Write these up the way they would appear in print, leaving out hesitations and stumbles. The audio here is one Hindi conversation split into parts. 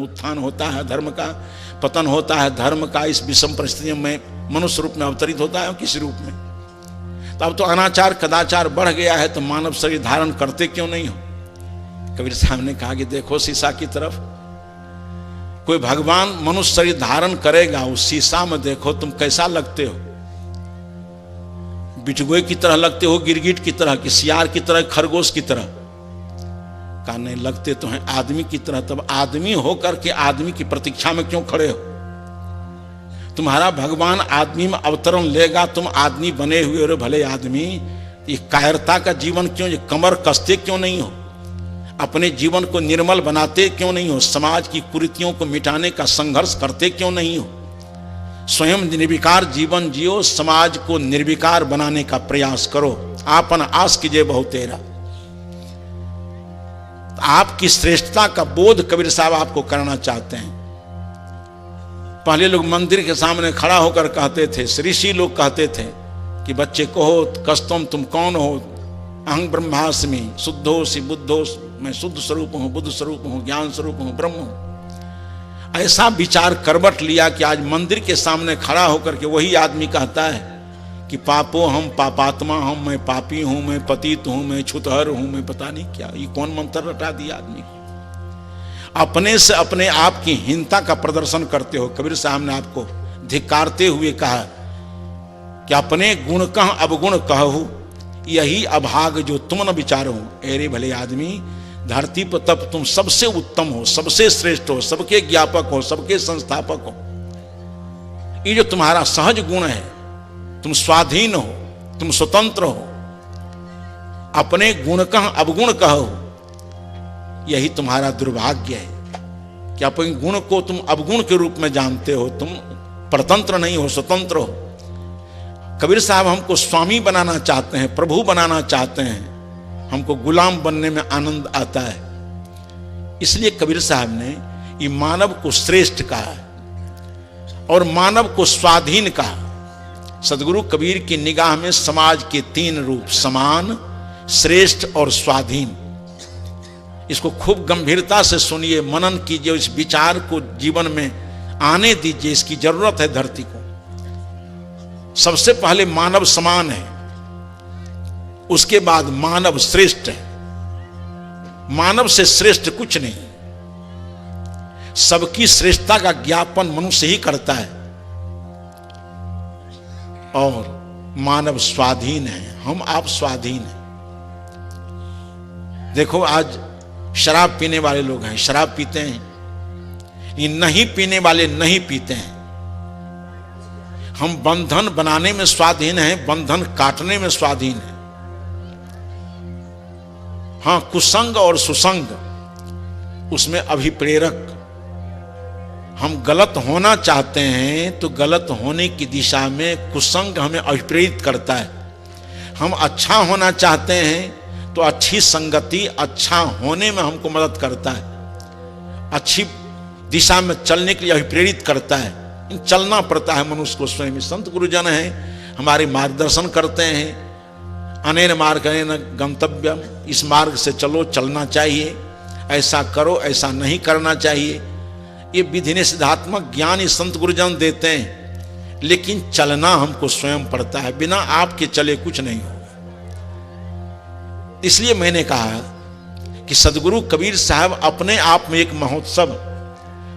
उत्थान होता है धर्म का, पतन होता है धर्म का। इस विषम परिस्थितियों में मनुष्य रूप में अवतरित होता है, किस रूप में? तो अब तो अनाचार कदाचार बढ़ गया है, तो मानव शरीर धारण करते क्यों नहीं हो? कबीर साहब ने कहा कि देखो शीशा की तरफ, कोई भगवान मनुष्य शरीर धारण करेगा, उस शीशा में देखो तुम कैसा लगते हो। बिटगोई की तरह लगते हो, गिरगिट की तरह, कि सियार की तरह, खरगोश की तरह? कहा नहीं, लगते तो हैं आदमी की तरह। तब आदमी होकर के आदमी की प्रतीक्षा में क्यों खड़े हो? तुम्हारा भगवान आदमी में अवतरण लेगा, तुम आदमी बने हुए हो भले आदमी, ये कायरता का जीवन क्यों, ये कमर कसते क्यों नहीं हो? अपने जीवन को निर्मल बनाते क्यों नहीं हो? समाज की कुरीतियों को मिटाने का संघर्ष करते क्यों नहीं हो? स्वयं निर्विकार जीवन जियो, समाज को निर्विकार बनाने का प्रयास करो। आपन आस कीजिए बहु तेरा। आपकी श्रेष्ठता का बोध कबीर साहब आपको करना चाहते हैं। पहले लोग मंदिर के सामने खड़ा होकर कहते थे, ऋषि लोग कहते थे कि बच्चे कहो कस्तुम, तुम कौन हो? अहं ब्रह्मास्मि शुद्धोसि बुद्धोस, मैं शुद्ध स्वरूप हूं, बुद्ध स्वरूप हूं, ज्ञान स्वरूप हूं, ब्रह्म हूं। ऐसा विचार करवट लिया कि आज मंदिर के सामने खड़ा होकर के वही आदमी कहता है कि पापो हम पापात्मा हम, मैं पापी हूं, मैं पतित हूं, मैं छुतहर हूं, मैं पता नहीं क्या। ये कौन मंत्र रटा दिया आदमी को? अपने से अपने आप की हीनता का प्रदर्शन करते हो। कबीर साहब ने आपको धिक्कारते हुए कहा कि अपने गुण कह अवगुण कहू, यही अभाग जो तुम न विचारो। अरे भले आदमी, धरती पर तब तुम सबसे उत्तम हो, सबसे श्रेष्ठ हो, सबके ज्ञापक हो, सबके संस्थापक हो। ये जो तुम्हारा सहज गुण है, तुम स्वाधीन हो, तुम स्वतंत्र हो, अपने गुण कह अवगुण कहो, यही तुम्हारा दुर्भाग्य है कि अपने गुण को तुम अवगुण के रूप में जानते हो। तुम परतंत्र नहीं हो, स्वतंत्र हो। कबीर साहब हमको स्वामी बनाना चाहते हैं, प्रभु बनाना चाहते हैं। हमको गुलाम बनने में आनंद आता है। इसलिए कबीर साहब ने ये मानव को श्रेष्ठ कहा और मानव को स्वाधीन कहा। सदगुरु कबीर की निगाह में समाज के तीन रूप, समान, श्रेष्ठ और स्वाधीन। इसको खूब गंभीरता से सुनिए, मनन कीजिए, इस विचार को जीवन में आने दीजिए। इसकी जरूरत है धरती को। सबसे पहले मानव समान है, उसके बाद मानव श्रेष्ठ है। मानव से श्रेष्ठ कुछ नहीं। सबकी श्रेष्ठता का ज्ञापन मनुष्य ही करता है। और मानव स्वाधीन है, हम आप स्वाधीन हैं। देखो आज शराब पीने वाले लोग हैं, शराब पीते हैं। ये नहीं पीने वाले नहीं पीते हैं। हम बंधन बनाने में स्वाधीन हैं, बंधन काटने में स्वाधीन हैं। हाँ, कुसंग और सुसंग उसमें अभिप्रेरक। हम गलत होना चाहते हैं तो गलत होने की दिशा में कुसंग हमें अभिप्रेरित करता है। हम अच्छा होना चाहते हैं तो अच्छी संगति अच्छा होने में हमको मदद करता है, अच्छी दिशा में चलने के लिए अभिप्रेरित करता है। चलना पड़ता है मनुष्य को स्वयं। संत गुरुजन हैं, हमारे मार्गदर्शन करते हैं। अनेन मार्गेण गंतव्यम, इस मार्ग से चलो, चलना चाहिए, ऐसा करो, ऐसा नहीं करना चाहिए। ये विधि निषेधात्मक ज्ञान ये संत गुरुजन देते हैं, लेकिन चलना हमको स्वयं पड़ता है। बिना आपके चले कुछ नहीं होगा। इसलिए मैंने कहा कि सदगुरु कबीर साहब अपने आप में एक महोत्सव,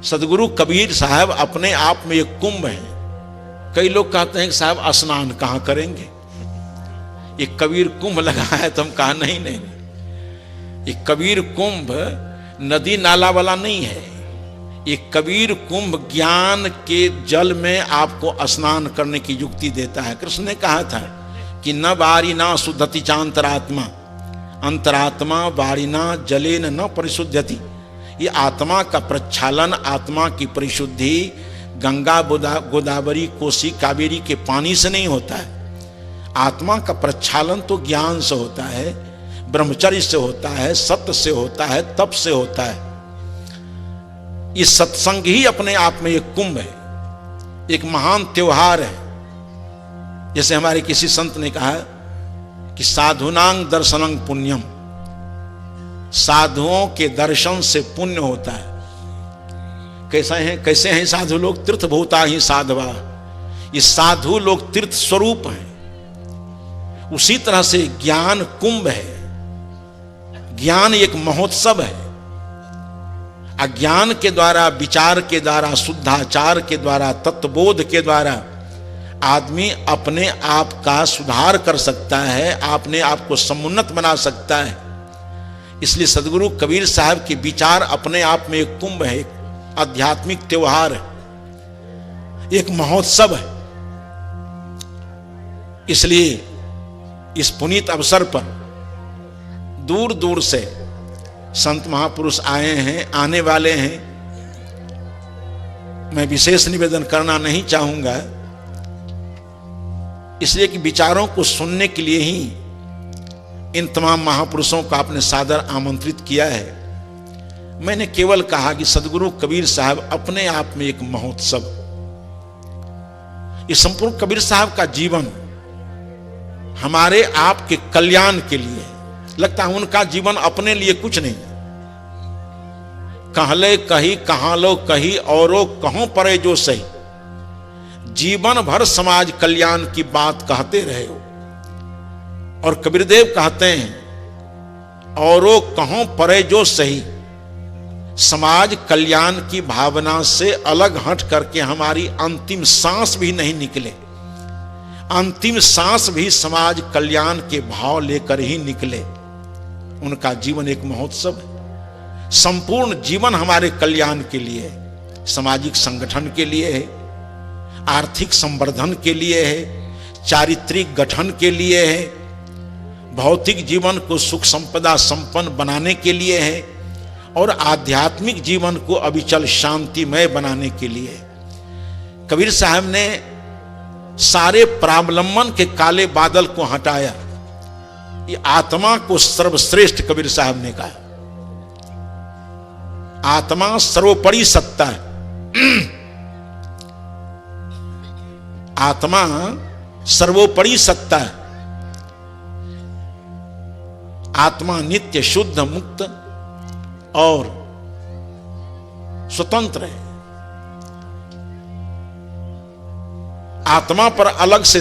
सदगुरु कबीर साहब अपने आप में एक कुंभ है। कई लोग कहते हैं कि साहब स्नान कहाँ करेंगे? ये कबीर कुंभ लगा है। तो हम कहा नहीं नहीं, ये कबीर कुंभ नदी नाला वाला नहीं है। ये कबीर कुंभ ज्ञान के जल में आपको स्नान करने की युक्ति देता है। कृष्ण ने कहा था कि न वारिना शुद्धति चांतरात्मा, अंतरात्मा वारिना जलेन न परिशुद्धति। ये आत्मा का प्रक्षालन, आत्मा की परिशुद्धि गंगा गोदावरी कोसी कावेरी के पानी से नहीं होता है। आत्मा का प्रक्षालन तो ज्ञान से होता है, ब्रह्मचर्य से होता है, सत्य से होता है, तप से होता है। ये सत्संग ही अपने आप में एक कुंभ है, एक महान त्योहार है। जैसे हमारे किसी संत ने कहा कि साधुनांग दर्शनंग पुण्यम, साधुओं के दर्शन से पुण्य होता है। कैसे हैं साधु लोग? तीर्थ भूता ही साधवा। ये साधु लोग तीर्थ स्वरूप हैं। उसी तरह से ज्ञान कुंभ है, ज्ञान एक महोत्सव है। अज्ञान के द्वारा, विचार के द्वारा, शुद्धाचार के द्वारा, तत्वबोध के द्वारा आदमी अपने आप का सुधार कर सकता है, अपने आप को समुन्नत बना सकता है। इसलिए सदगुरु कबीर साहब के विचार अपने आप में एक कुंभ है, एक आध्यात्मिक त्योहार है, एक महोत्सव है। इसलिए इस पुनीत अवसर पर दूर दूर से संत महापुरुष आए हैं, आने वाले हैं। मैं विशेष निवेदन करना नहीं चाहूंगा, इसलिए कि विचारों को सुनने के लिए ही इन तमाम महापुरुषों को आपने सादर आमंत्रित किया है। मैंने केवल कहा कि सदगुरु कबीर साहब अपने आप में एक महोत्सव। इस संपूर्ण कबीर साहब का जीवन हमारे आपके कल्याण के लिए, लगता है उनका जीवन अपने लिए कुछ नहीं। कहले कही कहाँ लो कही औरो कहों परे जो सही, जीवन भर समाज कल्याण की बात कहते रहे हो। और कबीरदेव कहते हैं औरो कहों परे जो सही, समाज कल्याण की भावना से अलग हट करके हमारी अंतिम सांस भी नहीं निकले। अंतिम सांस भी समाज कल्याण के भाव लेकर ही निकले। उनका जीवन एक महोत्सव है। संपूर्ण जीवन हमारे कल्याण के लिए है, सामाजिक संगठन के लिए है, आर्थिक संवर्धन के लिए है, चारित्रिक गठन के लिए है, भौतिक जीवन को सुख संपदा संपन्न बनाने के लिए है, और आध्यात्मिक जीवन को अविचल शांतिमय बनाने के लिए है। कबीर साहब ने सारे प्रावलंबन के काले बादल को हटाया। ये आत्मा को सर्वश्रेष्ठ कबीर साहब ने कहा। आत्मा सर्वोपरि सत्ता है। आत्मा सर्वोपरि सत्ता है। आत्मा नित्य शुद्ध मुक्त और स्वतंत्र है। आत्मा पर अलग से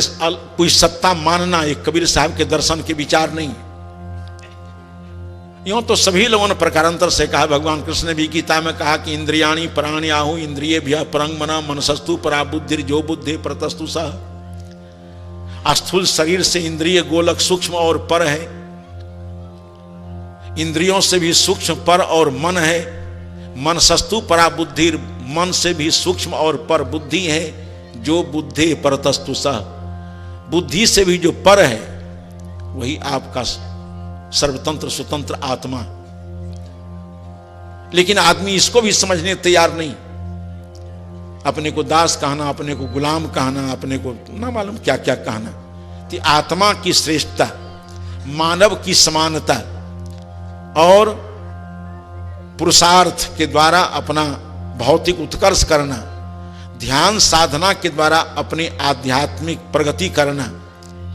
कोई सत्ता मानना एक कबीर साहब के दर्शन के विचार नहीं। यूं तो सभी लोगों ने प्रकारांतर से कहा, भगवान कृष्ण ने भी गीता में कहा कि इंद्रियाणि प्राणी आहु इंद्रिय भ्य परंग मना मनसस्तु परा बुद्धि जो बुद्धि प्रतस्तु सह। स्थूल शरीर से इंद्रिय गोलक सूक्ष्म और पर है, इंद्रियों से भी सूक्ष्म पर और मन है। मनसस्तु परा बुद्धि, मन से भी सूक्ष्म और पर बुद्धि है। जो बुद्धि परतस्तु सह, बुद्धि से भी जो पर है वही आपका सर्वतंत्र स्वतंत्र आत्मा। लेकिन आदमी इसको भी समझने तैयार नहीं। अपने को दास कहना, अपने को गुलाम कहना, अपने को ना मालूम क्या क्या कहना। तो आत्मा की श्रेष्ठता, मानव की समानता और पुरुषार्थ के द्वारा अपना भौतिक उत्कर्ष करना, ध्यान साधना के द्वारा अपनी आध्यात्मिक प्रगति करना,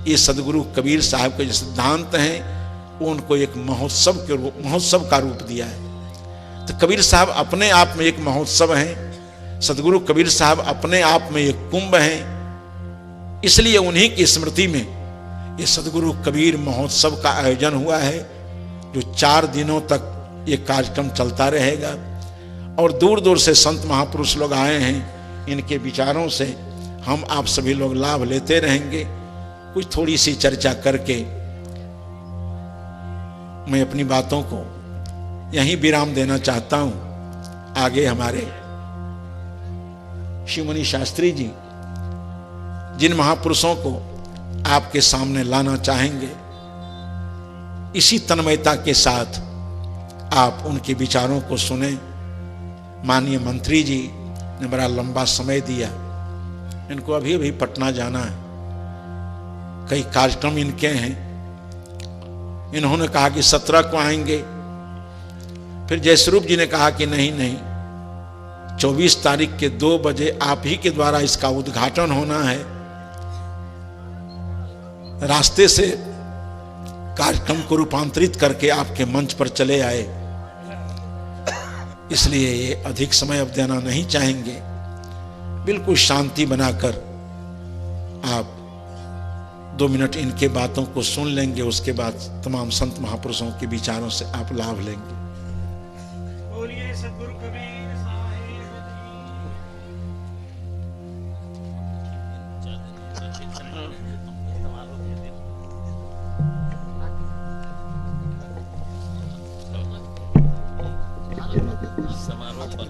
ये सदगुरु कबीर साहब के जो सिद्धांत हैं उनको एक महोत्सव का रूप दिया है। तो कबीर साहब अपने आप में एक महोत्सव हैं। सदगुरु कबीर साहब अपने आप में एक कुंभ हैं। इसलिए उन्हीं की स्मृति में ये सदगुरु कबीर महोत्सव का आयोजन हुआ है, जो 4 दिनों तक ये कार्यक्रम चलता रहेगा। और दूर दूर से संत महापुरुष लोग आए हैं। इनके विचारों से हम आप सभी लोग लाभ लेते रहेंगे। कुछ थोड़ी सी चर्चा करके मैं अपनी बातों को यहीं विराम देना चाहता हूं। आगे हमारे शिवमणि शास्त्री जी जिन महापुरुषों को आपके सामने लाना चाहेंगे, इसी तन्मयता के साथ आप उनके विचारों को सुने। माननीय मंत्री जी ने बड़ा लंबा समय दिया। इनको अभी अभी पटना जाना है, कई कार्यक्रम इनके हैं। इन्होंने कहा कि 17 को आएंगे। फिर जयस्वरूप जी ने कहा कि नहीं, 24 तारीख के 2 बजे आप ही के द्वारा इसका उद्घाटन होना है। रास्ते से कार्यक्रम को रूपांतरित करके आपके मंच पर चले आए। इसलिए ये अधिक समय अब देना नहीं चाहेंगे। बिल्कुल शांति बनाकर आप 2 मिनट इनके बातों को सुन लेंगे, उसके बाद तमाम संत महापुरुषों के विचारों से आप लाभ लेंगे। बोलिए सद्गुरु कबीर साहिब समारोह पर